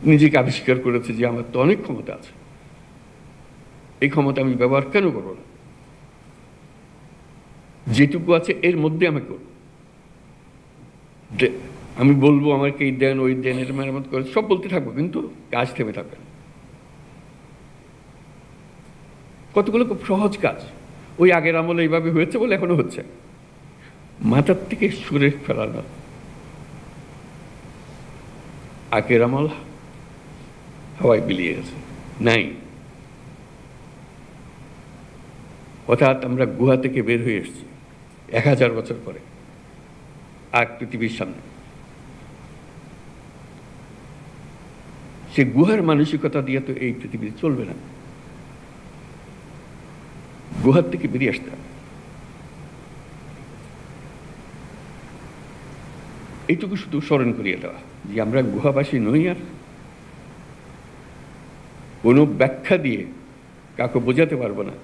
নিজেকে আবিষ্কার করেছে যে আমার তো অনেক ক্ষমতা আছে, এই ক্ষমতা আমি ব্যবহার কেন করবো না? যেটুকু আছে এর মধ্যে আমি করব। আমি বলবো আমাকে এই দেন ওই দেন, এটা মেরামত করে সব বলতে থাকবো, কিন্তু কাজ থেমে থাকবে না। কতগুলো খুব সহজ কাজ, ওই আগের আমলে এইভাবে হয়েছে বলে এখনো হচ্ছে। মাথার থেকে সুরে ফেলানো, আগের আমল হাওয়ায় বিলিয়ে গেছে, নাই। অর্থাৎ আমরা গুহা থেকে বের হয়ে এসেছি 1000 বছর পরে, আর পৃথিবীর সামনে সে গুহার মানসিকতা দিয়ে তো এই পৃথিবী চলবে না। গুহার থেকে বেরিয়ে আসতে হবে। এইটুকু শুধু স্মরণ করিয়ে দেওয়া যে আমরা গুহাবাসী নই, আর কোনো ব্যাখ্যা দিয়ে কাউকে বোঝাতে পারবো না